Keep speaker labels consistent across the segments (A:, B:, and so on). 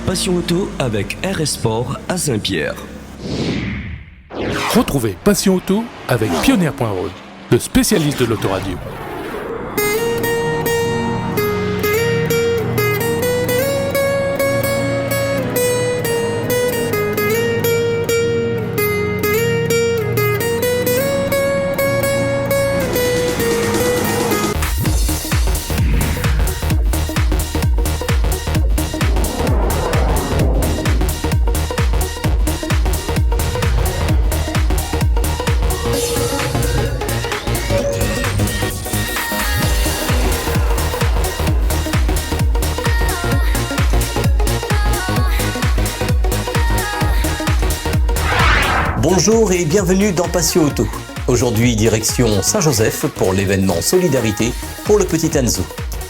A: Passion Auto avec RS Sport à Saint-Pierre.
B: Retrouvez Passion Auto avec Pioneer.road, le spécialiste de l'autoradio.
C: Bonjour et bienvenue dans Passion Auto. Aujourd'hui, direction Saint-Joseph pour l'événement Solidarité pour le petit Enzo.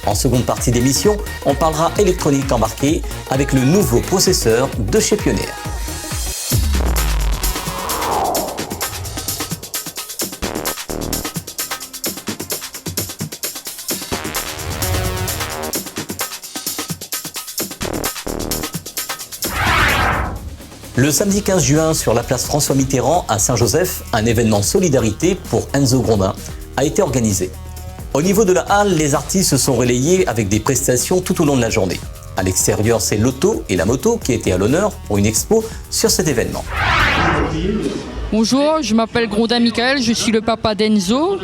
C: En seconde partie d'émission, on parlera électronique embarquée avec le nouveau processeur de chez Pioneer. Le samedi 15 juin, sur la place François Mitterrand à Saint-Joseph, un événement solidarité pour Enzo Grondin a été organisé. Au niveau de la halle, les artistes se sont relayés avec des prestations tout au long de la journée. À l'extérieur, c'est l'auto et la moto qui étaient à l'honneur pour une expo sur cet événement.
D: Bonjour, je m'appelle Grondin Michael, je suis le papa d'Enzo.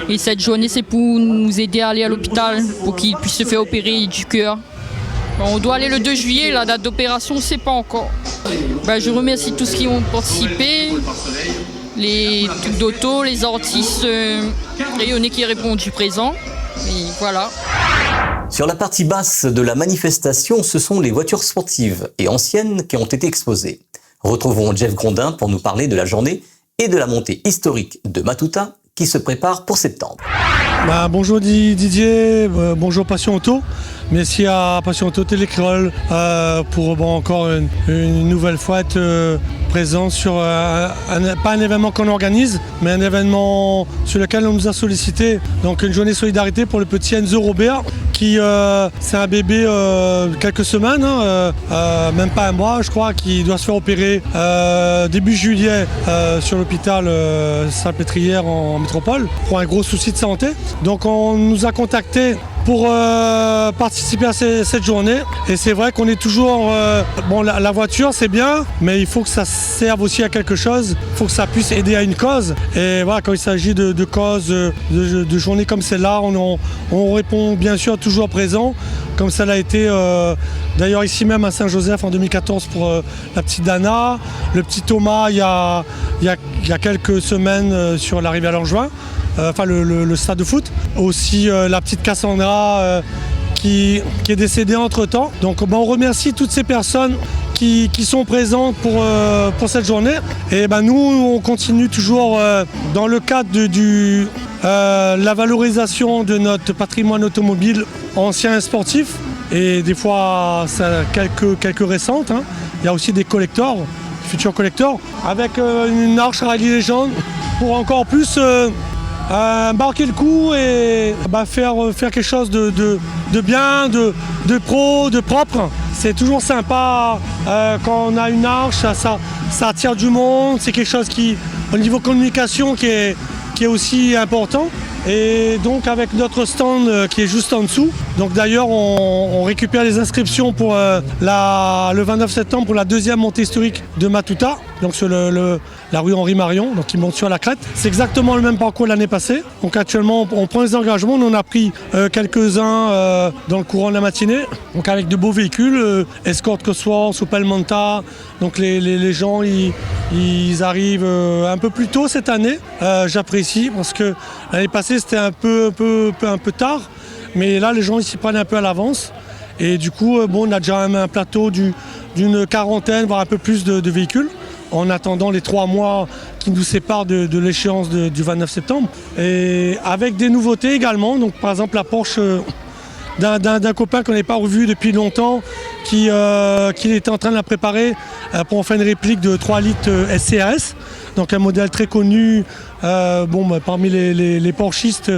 D: Et cette journée, c'est pour nous aider à aller à l'hôpital pour qu'il puisse se faire opérer du cœur. On doit aller le 2 juillet, la date d'opération, on ne sait pas encore. Je remercie tous ceux qui ont participé, les trucs d'auto, les artistes rayonnés qui ont répondu présent. Et voilà.
C: Sur la partie basse de la manifestation, ce sont les voitures sportives et anciennes qui ont été exposées. Retrouvons Jeff Grondin pour nous parler de la journée et de la montée historique de Matuta qui se prépare pour septembre.
E: Bonjour Didier, bonjour Passion Auto. Merci à Passion Auto Télécrol pour encore une nouvelle fois être présent sur pas un événement qu'on organise, mais un événement sur lequel on nous a sollicité. Donc une journée solidarité pour le petit Enzo Robert qui c'est un bébé quelques semaines, même pas un mois je crois, qui doit se faire opérer début juillet sur l'hôpital Salpêtrière en métropole pour un gros souci de santé. Donc on nous a contactés pour participer à cette journée. Et c'est vrai qu'on est toujours... la voiture, c'est bien, mais il faut que ça serve aussi à quelque chose. Il faut que ça puisse aider à une cause. Et voilà, quand il s'agit de causes, de journées comme celle-là, on répond bien sûr toujours présent, comme ça l'a été d'ailleurs ici même à Saint-Joseph en 2014 pour la petite Dana, le petit Thomas il y a quelques semaines sur l'arrivée à Langevin. Le stade de foot. Aussi la petite Cassandra qui est décédée entre-temps. Donc on remercie toutes ces personnes qui sont présentes pour cette journée. Et nous, on continue toujours dans le cadre de la valorisation de notre patrimoine automobile ancien et sportif. Et des fois, ça, quelques récentes. Il y a aussi des collectors, futurs collectors, avec une arche Rallye Légende pour encore plus... marquer le coup et faire quelque chose de bien, de pro, de propre. C'est toujours sympa quand on a une arche, ça attire du monde, c'est quelque chose qui, au niveau communication, qui est aussi important. Et donc avec notre stand qui est juste en dessous. Donc d'ailleurs on récupère les inscriptions pour le 29 septembre pour la deuxième montée historique de Matuta, donc sur la rue Henri Marion, donc qui monte sur la crête. C'est exactement le même parcours l'année passée. Donc actuellement on prend les engagements, on en a pris quelques-uns dans le courant de la matinée, donc avec de beaux véhicules, Escort Cosworth, Opel Manta. Donc les gens ils arrivent un peu plus tôt cette année. J'apprécie parce que l'année passée c'était un peu tard, mais là les gens ils s'y prennent un peu à l'avance. Et du coup on a déjà un plateau d'une quarantaine, voire un peu plus de véhicules, en attendant les 3 mois qui nous séparent de l'échéance du 29 septembre. Et avec des nouveautés également, donc par exemple la Porsche d'un copain qu'on n'avait pas revu depuis longtemps, qui était en train de la préparer pour en faire une réplique de 3 litres SCRS, donc un modèle très connu parmi les Porschistes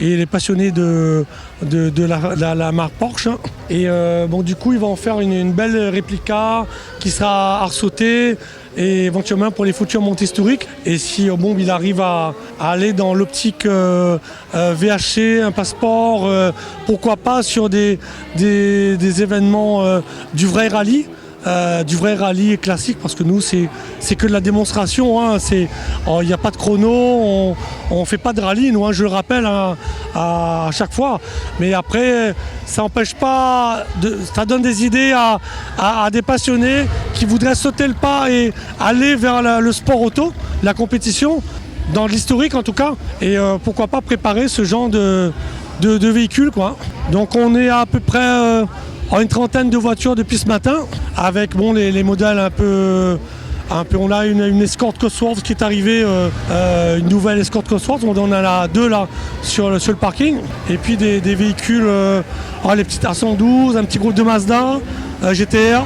E: et les passionnés de la marque Porsche. Et du coup, il va en faire une belle réplica qui sera arsautée et éventuellement pour les futures montes historiques. Et si il arrive à aller dans l'optique VHC, un passeport, pourquoi pas sur des événements du vrai rallye. Du vrai rallye classique, parce que nous c'est que de la démonstration, hein. Il n'y a pas de chrono, on fait pas de rallye nous, hein, je le rappelle à chaque fois, mais après ça n'empêche pas, ça donne des idées à des passionnés qui voudraient sauter le pas et aller vers le sport auto, la compétition, dans l'historique en tout cas, et pourquoi pas préparer ce genre de véhicules, quoi. Donc on est à peu près une trentaine de voitures depuis ce matin, avec les modèles un peu, on a une Escort Cosworth qui est arrivée, une nouvelle Escort Cosworth, on en a deux là sur le parking, et puis des véhicules, les petites A112, un petit groupe de Mazda, GTR.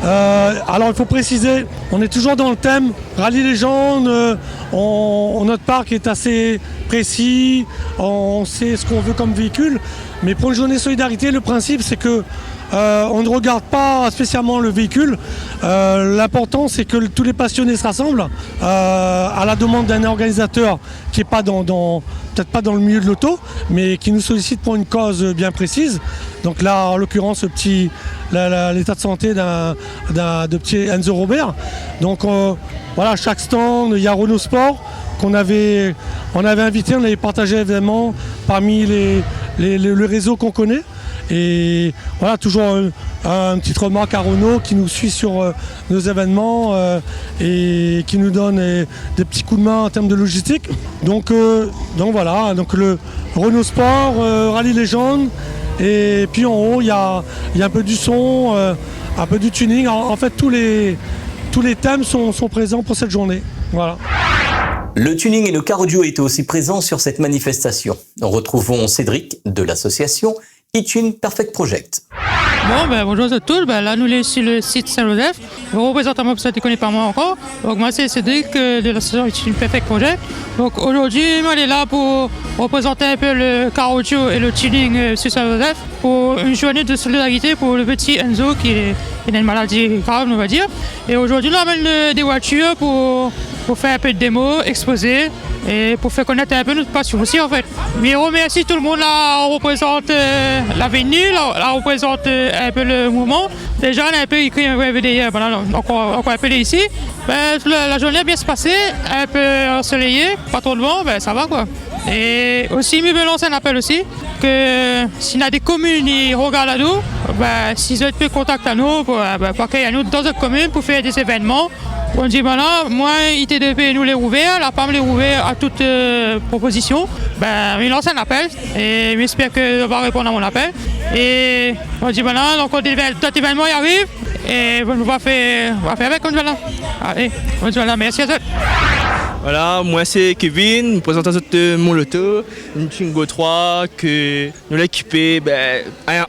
E: Alors il faut préciser, on est toujours dans le thème Rallye Légende, notre parc est assez précis, on sait ce qu'on veut comme véhicule, mais pour une journée solidarité, le principe c'est que on ne regarde pas spécialement le véhicule. L'important c'est que tous les passionnés se rassemblent à la demande d'un organisateur qui n'est pas peut-être pas dans le milieu de l'auto, mais qui nous sollicite pour une cause bien précise. Donc là, en l'occurrence, l'état de santé de petit Enzo Robert. Donc chaque stand, il y a Renault Sport on avait invité, on avait partagé évidemment parmi le réseau qu'on connaît. Et voilà, toujours une petite remarque à Renault qui nous suit sur nos événements et qui nous donne des petits coups de main en termes de logistique. Donc voilà, donc le Renault Sport, Rallye Légende, et puis en haut il y a un peu du son, un peu du tuning. En fait tous les thèmes sont présents pour cette journée. Voilà.
C: Le tuning et le car audio étaient aussi présents sur cette manifestation. Retrouvons Cédric de l'association iTune Perfect Project.
F: Bonjour à tous, là nous sommes sur le site Saint-Joseph. Je représente un peu, ça ne connaît pas moi encore. Donc moi c'est Cédric de l'association iTune Perfect Project. Donc aujourd'hui, on est là pour représenter un peu le car audio et le tuning sur Saint-Joseph pour une journée de solidarité pour le petit Enzo qui a une maladie grave, on va dire. Et aujourd'hui, on amène des voitures pour faire un peu de démo, exposer et pour faire connaître un peu notre passion aussi en fait. Mais on remercie tout le monde là, on représente l'avenir, là on représente un peu le mouvement. Déjà on a un peu écrit un VDI, encore un peu ici. La journée a bien se passer, un peu ensoleillée, pas trop de vent, ça va quoi. Et aussi, je veux lancer un appel aussi, que s'il y a des communes qui regardent à nous, s'ils ont peu contact à nous, pour accueillir nous dans une commune pour faire des événements. On dit moi, ITDP nous les ouvert, la PAM les ouvert à toute proposition. Il lance un appel et j'espère qu'on va répondre à mon appel. Et on dit donc d'autres événements y arrivent et on va faire avec comme voilà. Allez, merci à tous.
G: Voilà, moi c'est Kevin, représentant de mon loto, une Twingo 3 que nous l'a équipé,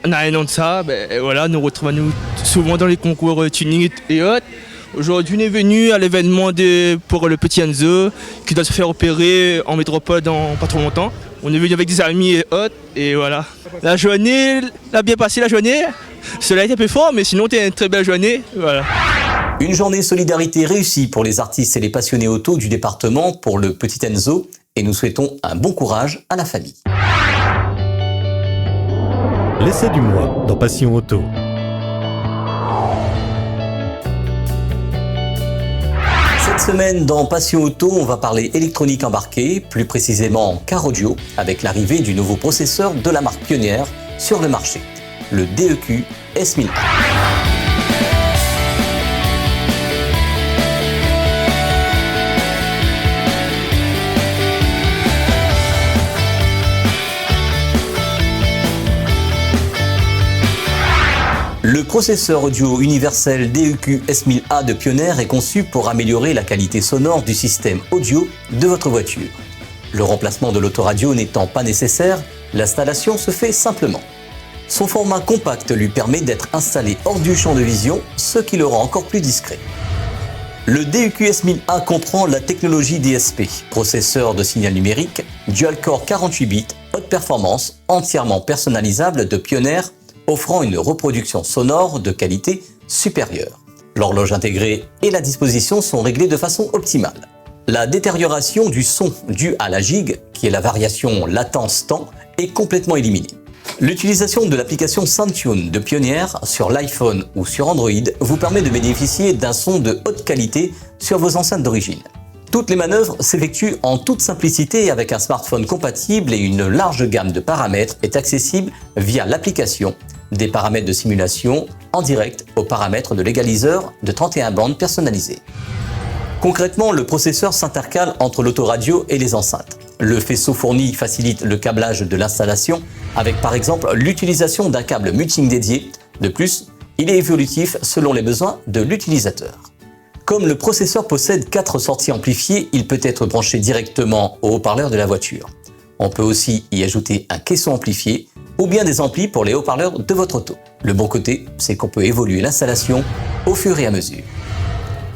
G: on a un an de ça, voilà, nous retrouvons souvent dans les concours tuning et autres. Aujourd'hui, on est venu à l'événement pour le petit Enzo qui doit se faire opérer en métropole dans pas trop longtemps. On est venu avec des amis et autres, et voilà. La journée, l'a bien passé la journée. Cela a été un peu fort, mais sinon, c'était une très belle journée, voilà.
C: Une journée solidarité réussie pour les artistes et les passionnés auto du département pour le petit Enzo, et nous souhaitons un bon courage à la famille.
H: L'essai du mois dans Passion Auto.
C: Cette semaine, dans Passion Auto, on va parler électronique embarquée, plus précisément car audio, avec l'arrivée du nouveau processeur de la marque pionnière sur le marché, le DEQ S1000A. Le processeur audio universel DEQ S1000A de Pioneer est conçu pour améliorer la qualité sonore du système audio de votre voiture. Le remplacement de l'autoradio n'étant pas nécessaire, l'installation se fait simplement. Son format compact lui permet d'être installé hors du champ de vision, ce qui le rend encore plus discret. Le DUQ S1000A comprend la technologie DSP, processeur de signal numérique, dual-core 48 bits, haute performance, entièrement personnalisable de Pioneer, offrant une reproduction sonore de qualité supérieure. L'horloge intégrée et la disposition sont réglées de façon optimale. La détérioration du son due à la gigue, qui est la variation latence-temps, est complètement éliminée. L'utilisation de l'application SoundTune de Pioneer sur l'iPhone ou sur Android vous permet de bénéficier d'un son de haute qualité sur vos enceintes d'origine. Toutes les manœuvres s'effectuent en toute simplicité avec un smartphone compatible et une large gamme de paramètres est accessible via l'application, des paramètres de simulation en direct aux paramètres de l'égaliseur de 31 bandes personnalisées. Concrètement, le processeur s'intercale entre l'autoradio et les enceintes. Le faisceau fourni facilite le câblage de l'installation avec par exemple l'utilisation d'un câble muting dédié. De plus, il est évolutif selon les besoins de l'utilisateur. Comme le processeur possède 4 sorties amplifiées, il peut être branché directement au haut-parleur de la voiture. On peut aussi y ajouter un caisson amplifié ou bien des amplis pour les haut-parleurs de votre auto. Le bon côté, c'est qu'on peut évoluer l'installation au fur et à mesure.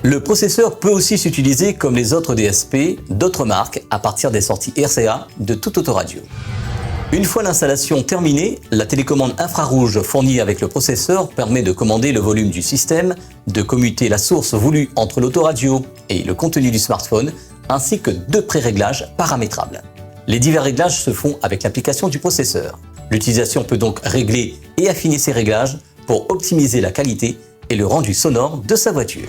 C: Le processeur peut aussi s'utiliser comme les autres DSP d'autres marques à partir des sorties RCA de toute autoradio. Une fois l'installation terminée, la télécommande infrarouge fournie avec le processeur permet de commander le volume du système, de commuter la source voulue entre l'autoradio et le contenu du smartphone, ainsi que 2 pré-réglages paramétrables. Les divers réglages se font avec l'application du processeur. L'utilisation peut donc régler et affiner ces réglages pour optimiser la qualité et le rendu sonore de sa voiture.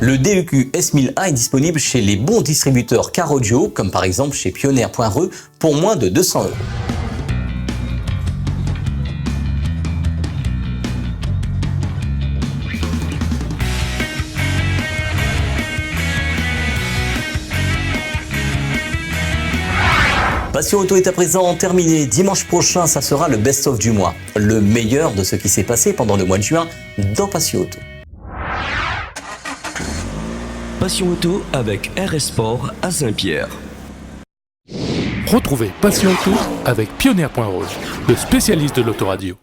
C: Le DUQ S1000A est disponible chez les bons distributeurs Car Audio, comme par exemple chez Pioneer.re, pour moins de 200 €. Passion Auto est à présent terminé. Dimanche prochain, ça sera le best-of du mois. Le meilleur de ce qui s'est passé pendant le mois de juin dans Passion Auto.
A: Passion Auto avec RS Sport à Saint-Pierre.
B: Retrouvez Passion Auto avec Pioneer.re, le spécialiste de l'autoradio.